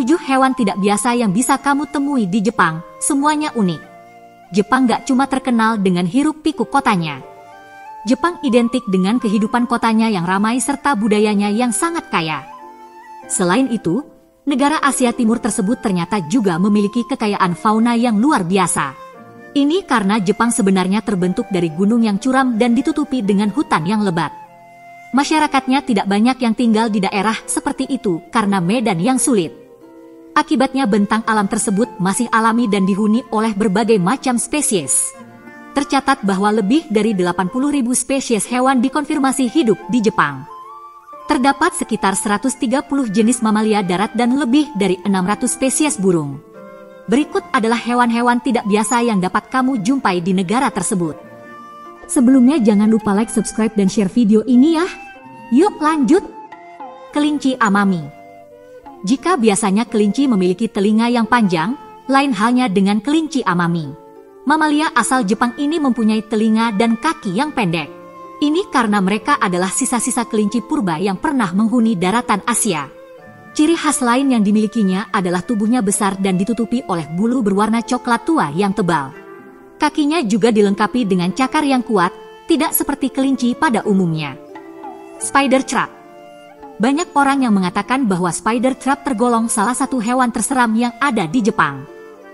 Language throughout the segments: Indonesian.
7 hewan tidak biasa yang bisa kamu temui di Jepang, semuanya unik. Jepang gak cuma terkenal dengan hiruk-pikuk kotanya. Jepang identik dengan kehidupan kotanya yang ramai serta budayanya yang sangat kaya. Selain itu, negara Asia Timur tersebut ternyata juga memiliki kekayaan fauna yang luar biasa. Ini karena Jepang sebenarnya terbentuk dari gunung yang curam dan ditutupi dengan hutan yang lebat. Masyarakatnya tidak banyak yang tinggal di daerah seperti itu karena medan yang sulit. Akibatnya bentang alam tersebut masih alami dan dihuni oleh berbagai macam spesies. Tercatat bahwa lebih dari 80.000 spesies hewan dikonfirmasi hidup di Jepang. Terdapat sekitar 130 jenis mamalia darat dan lebih dari 600 spesies burung. Berikut adalah hewan-hewan tidak biasa yang dapat kamu jumpai di negara tersebut. Sebelumnya jangan lupa like, subscribe, dan share video ini ya. Yuk lanjut. Kelinci Amami. Jika biasanya kelinci memiliki telinga yang panjang, lain halnya dengan kelinci Amami. Mamalia asal Jepang ini mempunyai telinga dan kaki yang pendek. Ini karena mereka adalah sisa-sisa kelinci purba yang pernah menghuni daratan Asia. Ciri khas lain yang dimilikinya adalah tubuhnya besar dan ditutupi oleh bulu berwarna coklat tua yang tebal. Kakinya juga dilengkapi dengan cakar yang kuat, tidak seperti kelinci pada umumnya. Spider Crab. Banyak orang yang mengatakan bahwa spider crab tergolong salah satu hewan terseram yang ada di Jepang.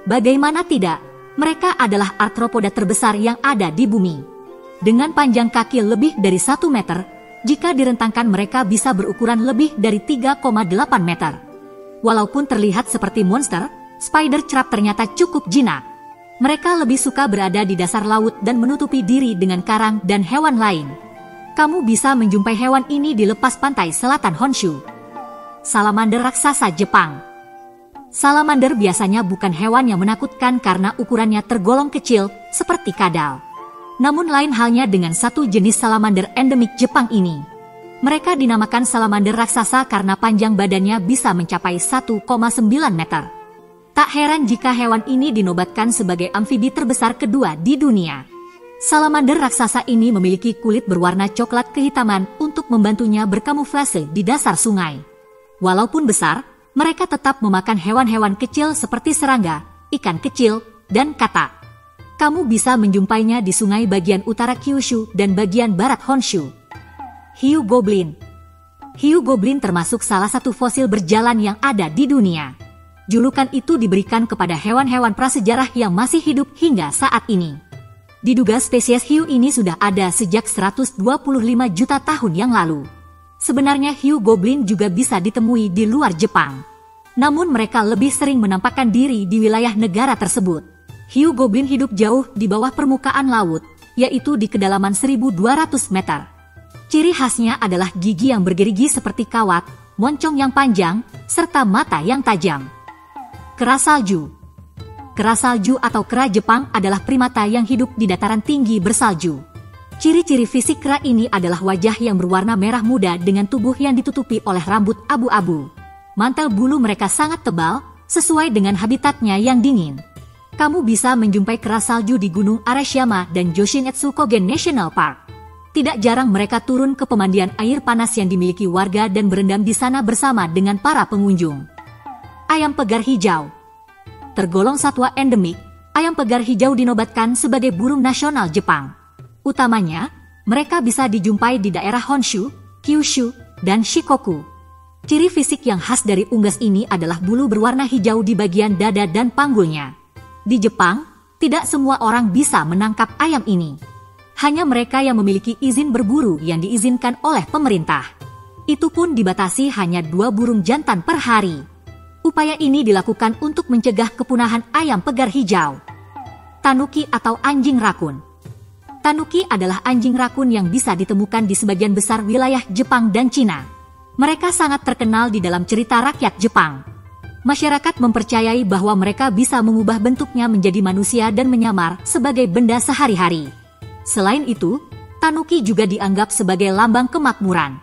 Bagaimana tidak, mereka adalah arthropoda terbesar yang ada di bumi. Dengan panjang kaki lebih dari 1 meter, jika direntangkan mereka bisa berukuran lebih dari 3,8 meter. Walaupun terlihat seperti monster, spider crab ternyata cukup jinak. Mereka lebih suka berada di dasar laut dan menutupi diri dengan karang dan hewan lain. Kamu bisa menjumpai hewan ini di lepas pantai selatan Honshu. Salamander raksasa Jepang. Salamander biasanya bukan hewan yang menakutkan karena ukurannya tergolong kecil, seperti kadal. Namun lain halnya dengan satu jenis salamander endemik Jepang ini. Mereka dinamakan salamander raksasa karena panjang badannya bisa mencapai 1,9 meter. Tak heran jika hewan ini dinobatkan sebagai amfibi terbesar kedua di dunia. Salamander raksasa ini memiliki kulit berwarna coklat kehitaman untuk membantunya berkamuflase di dasar sungai. Walaupun besar, mereka tetap memakan hewan-hewan kecil seperti serangga, ikan kecil, dan katak. Kamu bisa menjumpainya di sungai bagian utara Kyushu dan bagian barat Honshu. Hiu Goblin. Hiu Goblin termasuk salah satu fosil berjalan yang ada di dunia. Julukan itu diberikan kepada hewan-hewan prasejarah yang masih hidup hingga saat ini. Diduga spesies hiu ini sudah ada sejak 125 juta tahun yang lalu. Sebenarnya hiu goblin juga bisa ditemui di luar Jepang. Namun mereka lebih sering menampakkan diri di wilayah negara tersebut. Hiu goblin hidup jauh di bawah permukaan laut, yaitu di kedalaman 1.200 meter. Ciri khasnya adalah gigi yang bergerigi seperti kawat, moncong yang panjang, serta mata yang tajam. Kera salju. Kera salju atau kera Jepang adalah primata yang hidup di dataran tinggi bersalju. Ciri-ciri fisik kera ini adalah wajah yang berwarna merah muda dengan tubuh yang ditutupi oleh rambut abu-abu. Mantel bulu mereka sangat tebal, sesuai dengan habitatnya yang dingin. Kamu bisa menjumpai kera salju di Gunung Arashiyama dan Yoshinetsu Kogen National Park. Tidak jarang mereka turun ke pemandian air panas yang dimiliki warga dan berendam di sana bersama dengan para pengunjung. Ayam pegar hijau. Tergolong satwa endemik, ayam pegar hijau dinobatkan sebagai burung nasional Jepang. Utamanya, mereka bisa dijumpai di daerah Honshu, Kyushu, dan Shikoku. Ciri fisik yang khas dari unggas ini adalah bulu berwarna hijau di bagian dada dan panggulnya. Di Jepang, tidak semua orang bisa menangkap ayam ini. Hanya mereka yang memiliki izin berburu yang diizinkan oleh pemerintah. Itu pun dibatasi hanya 2 burung jantan per hari. Upaya ini dilakukan untuk mencegah kepunahan ayam pegar hijau. Tanuki atau anjing rakun. Tanuki adalah anjing rakun yang bisa ditemukan di sebagian besar wilayah Jepang dan Cina. Mereka sangat terkenal di dalam cerita rakyat Jepang. Masyarakat mempercayai bahwa mereka bisa mengubah bentuknya menjadi manusia dan menyamar sebagai benda sehari-hari. Selain itu, tanuki juga dianggap sebagai lambang kemakmuran.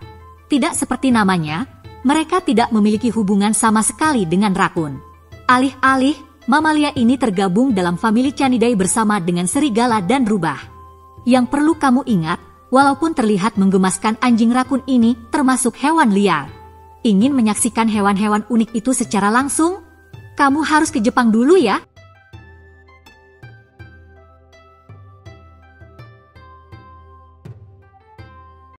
Tidak seperti namanya, mereka tidak memiliki hubungan sama sekali dengan rakun. Alih-alih, mamalia ini tergabung dalam famili Canidae bersama dengan serigala dan rubah. Yang perlu kamu ingat, walaupun terlihat menggemaskan, anjing rakun ini termasuk hewan liar. Ingin menyaksikan hewan-hewan unik itu secara langsung? Kamu harus ke Jepang dulu ya.